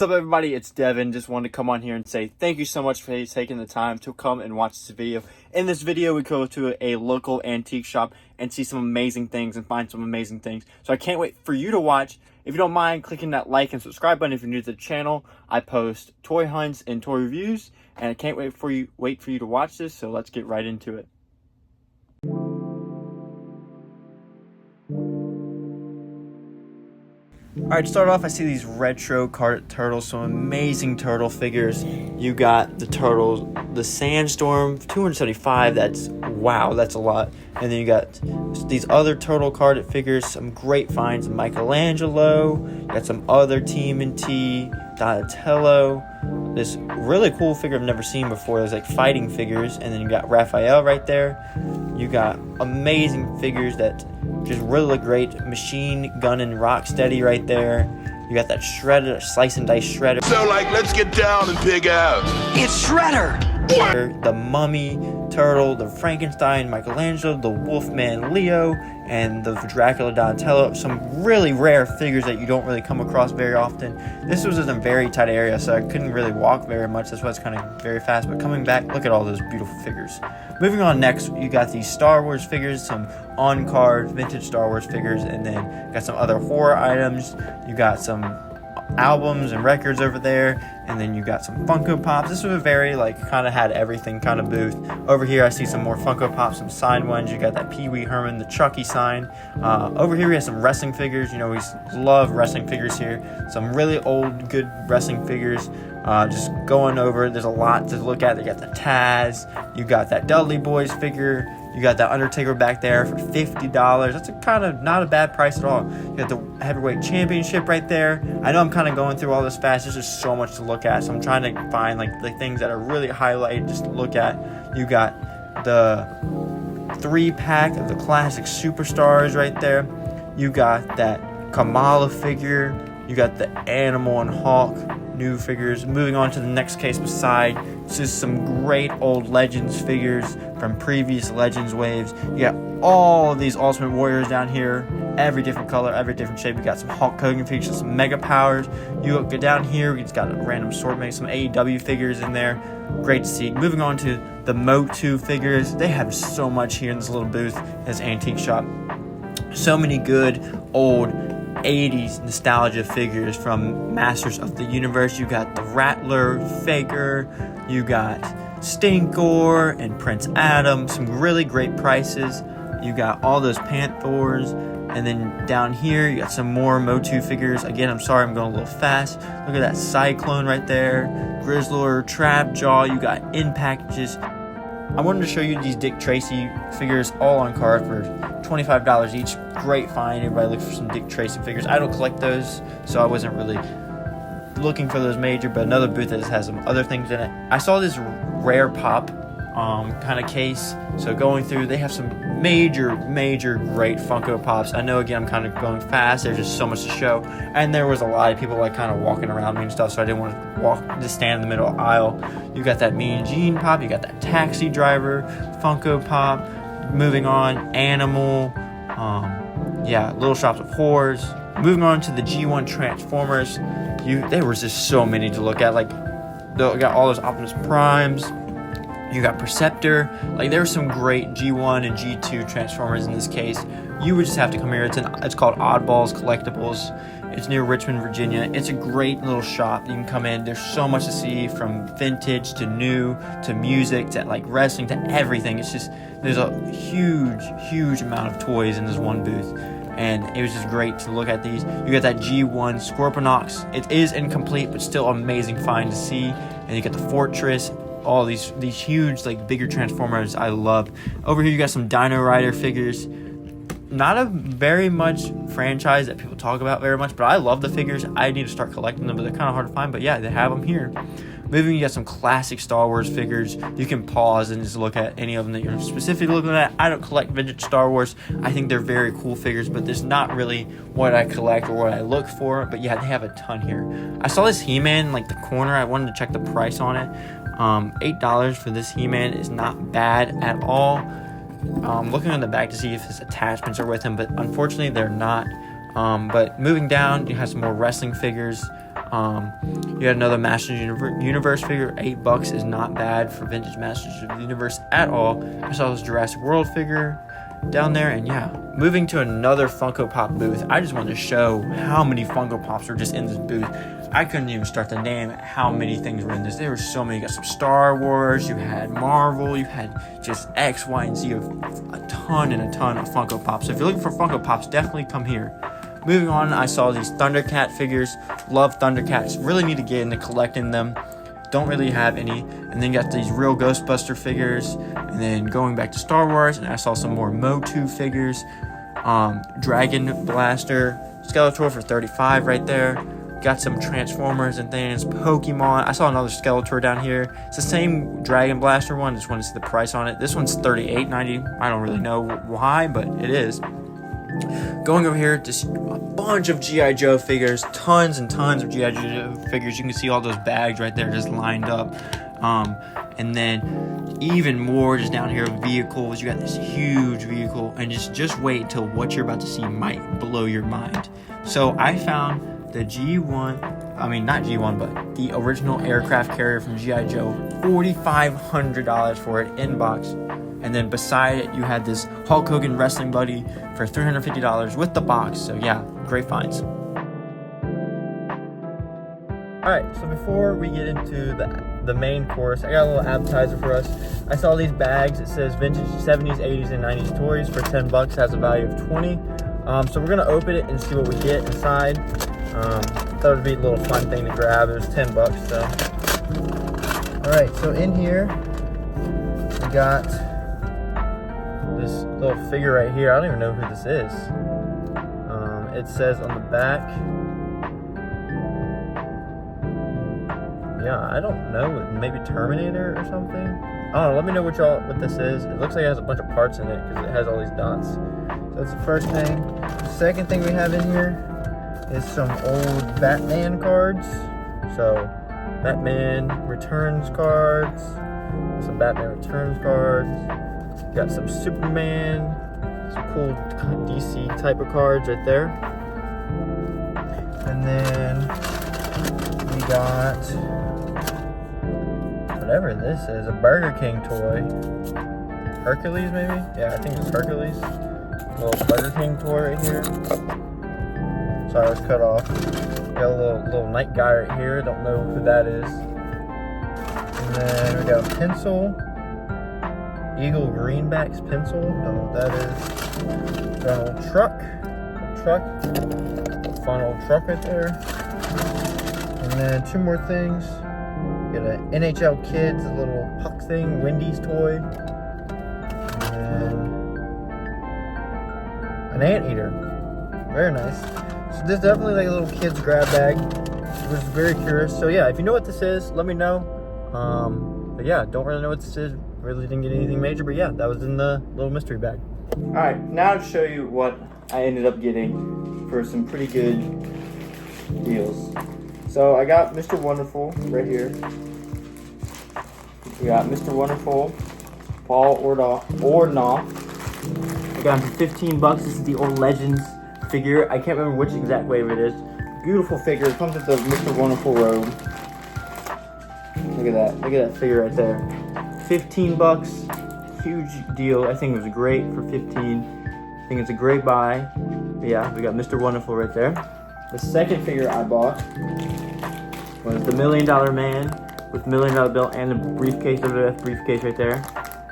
What's up, everybody? It's Devin. Just wanted to come on here and say thank you so much for taking the time to come and watch this video. In this video, we go to a local antique shop and see some amazing things and find some amazing things. So I can't wait for you to watch. If you don't mind clicking that like and subscribe button if you're new to the channel, I post toy hunts and toy reviews, and I can't wait for you to watch this. So let's get right into it. Alright, to start off, I see these retro carded turtles, some amazing turtle figures. You got the turtles, the Sandstorm, 275, wow, that's a lot. And then you got these other turtle carded figures, some great finds, Michelangelo, you got some other TMNT, Donatello, this really cool figure I've never seen before. There's like fighting figures, and then you got Raphael right there. You got amazing figures that just really look great. Machine Gun and Rocksteady right there. You got that Shredder, Slice and Dice Shredder. So let's get down and pig out. It's Shredder! The Mummy Turtle, the Frankenstein, Michelangelo, the Wolfman Leo, and the Dracula Donatello. Some really rare figures that you don't really come across very often. This was in a very tight area, so I couldn't really walk very much. That's why it's kind of very fast. But coming back, look at all those beautiful figures. Moving on next, you got these Star Wars figures, some on-card vintage Star Wars figures, and then you got some other horror items. You got some albums and records over there, and then you got some Funko Pops. This was a very kind of had everything kind of booth. Over here I see some more Funko Pops, some signed ones. You got that Pee Wee Herman, the Chucky sign. Over here we have some wrestling figures. You know, we love wrestling figures here. Some really old good wrestling figures. Just going over, there's a lot to look at. They got the Taz, you got that Dudley Boys figure, you got that Undertaker back there for $50. That's a kind of not a bad price at all. You got the Heavyweight Championship right there. I know I'm kind of going through all this fast. There's just so much to look at, so I'm trying to find the things that are really highlighted just to look at. You got the 3-pack of the classic superstars right there. You got that Kamala figure. You got the Animal and Hulk new figures. Moving on to the next case beside, this is some great old Legends figures from previous Legends waves. You got all of these Ultimate Warriors down here, every different color, every different shape. You got some Hulk Hogan figures, some Mega Powers. You go down here, we just got a random assortment, some AEW figures in there. Great to see. Moving on to the Motu figures. They have so much here in this little booth at this antique shop. So many good old 80s nostalgia figures from Masters of the Universe. You got the Rattler, Faker, you got Stinkor and Prince Adam, some really great prices. You got all those Panthers, and then down here you got some more Motu figures. Again, I'm sorry I'm going a little fast. Look at that Cyclone right there, Grizzlor, Trapjaw. You got in packages. I wanted to show you these Dick Tracy figures all on card for $25 each. Great find. Everybody look for some Dick Tracy figures. I don't collect those, so I wasn't really looking for those major, but another booth that has some other things in it. I saw this rare pop kind of case, so going through, they have some major great Funko Pops. I know, again, I'm kind of going fast. There's just so much to show, and there was a lot of people kind of walking around me and stuff, so I didn't want to just stand in the middle of the aisle. You got that Mean Gene Pop, you got that Taxi Driver Funko Pop. Moving on, Animal, Little Shops of Horrors. Moving on to the G1 Transformers, there was just so many to look at. You got all those Optimus Primes. You got Perceptor. There were some great G1 and G2 Transformers in this case. You would just have to come here. It's called Oddballs Collectibles. It's near Richmond, Virginia. It's a great little shop. You can come in. There's so much to see, from vintage to new to music to wrestling to everything. It's just, there's a huge amount of toys in this one booth. And it was just great to look at these. You got that G1 Scorponok. It is incomplete, but still amazing find to see. And you got the Fortress. All these huge, bigger Transformers I love. Over here you got some Dino Rider figures. Not a very much franchise that people talk about very much, but I love the figures. I need to start collecting them, but they're kind of hard to find. But yeah, they have them here. Moving, you got some classic Star Wars figures. You can pause and just look at any of them that you're specifically looking at. I don't collect vintage Star Wars. I think they're very cool figures, but there's not really what I collect or what I look for. But yeah, they have a ton here. I saw this He-Man, the corner. I wanted to check the price on it. $8 for this He-Man is not bad at all. Looking on the back to see if his attachments are with him, but unfortunately they're not. But moving down, you have some more wrestling figures. You had another Masters Universe figure. $8 is not bad for vintage Masters of the Universe at all. I saw this Jurassic World figure down there, and yeah, moving to another Funko Pop booth. I just wanted to show how many Funko Pops were just in this booth. I couldn't even start to name how many things were in this. There were so many. You got some Star Wars, you had Marvel, you had just X, Y, and Z of a ton and a ton of Funko Pops. So if you're looking for Funko Pops, definitely come here. Moving on, I saw these Thundercat figures. Love Thundercats. Really need to get into collecting them. Don't really have any. And then got these real Ghostbuster figures. And then going back to Star Wars, and I saw some more Motu figures. Dragon Blaster, Skeletor for $35 right there. Got some Transformers and things. Pokemon. I saw another Skeletor down here. It's the same Dragon Blaster one. Just want to see the price on it. This one's $38.90. I don't really know why, but it is. Going over here to see a bunch of G.I. Joe figures, tons and tons of G.I. Joe figures. You can see all those bags right there just lined up. And then even more just down here of vehicles. You got this huge vehicle, and just wait till what you're about to see might blow your mind. So I found the not G1, but the original aircraft carrier from G.I. Joe, $4,500 for it in box. And then beside it, you had this Hulk Hogan Wrestling Buddy for $350 with the box. So yeah, great finds. Alright, so before we get into the main course, I got a little appetizer for us. I saw these bags. It says vintage 70s, 80s, and 90s toys for $10. Has a value of $20. So we're going to open it and see what we get inside. Thought it would be a little fun thing to grab. It was $10, so. Alright, so in here, we got this little figure right here. I don't even know who this is. It says on the back, yeah, I don't know, maybe Terminator or something. I don't know. Let me know what this is. It looks like it has a bunch of parts in it because it has all these dots. So that's the first thing. The second thing we have in here is some old Batman cards. So Batman Returns cards. Some Batman Returns cards. Got some Superman, some cool DC type of cards right there. And then we got whatever this is, a Burger King toy. Hercules maybe? Yeah, I think it's Hercules. A little Burger King toy right here. Sorry, I was cut off. Got a little night guy right here. Don't know who that is. And then we got a pencil. Eagle Greenbacks pencil. Don't know what that is. Got an old truck. Fun old truck right there. And then two more things. Got an NHL Kids, a little puck thing, Wendy's toy. And an anteater. Very nice. So this is definitely like a little kid's grab bag. I was very curious. So yeah, if you know what this is, let me know. But yeah, don't really know what this is. Really didn't get anything major, but yeah, that was in the little mystery bag. Alright, now to show you what I ended up getting for some pretty good deals. So I got Mr. Wonderful right here. We got Mr. Wonderful, Paul Orndorff. I got him for $15. This is the old Legends figure. I can't remember which exact wave it is. Beautiful figure. It comes with the Mr. Wonderful robe. Look at that. Look at that figure right there. $15. Huge deal. I think it was great for $15. I think it's a great buy. But yeah, we got Mr. Wonderful right there. The second figure I bought was the $1 Million Man with $1 Million bill and a briefcase, WWF briefcase right there.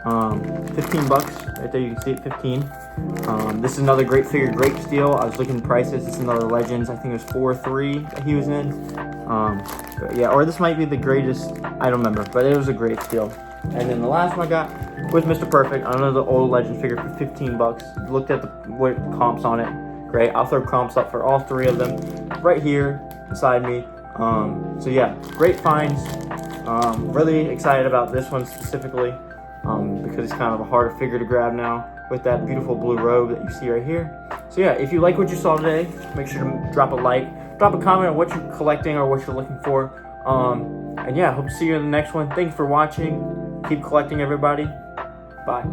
$15 right there. You can see it, 15. This is another great figure, great steal. I was looking at prices. This is another Legends. I think it was 4-3 that he was in. But yeah, or this might be the greatest. I don't remember, but it was a great steal. And then the last one I got was Mr. Perfect, another old Legend figure for $15. Looked at what comps on it. Great. I'll throw comps up for all three of them right here beside me. So yeah, great finds. Really excited about this one specifically because it's kind of a harder figure to grab now with that beautiful blue robe that you see right here. So yeah, if you like what you saw today, make sure to drop a like, drop a comment on what you're collecting or what you're looking for. And yeah, hope to see you in the next one. Thanks for watching. Keep collecting, everybody. Bye.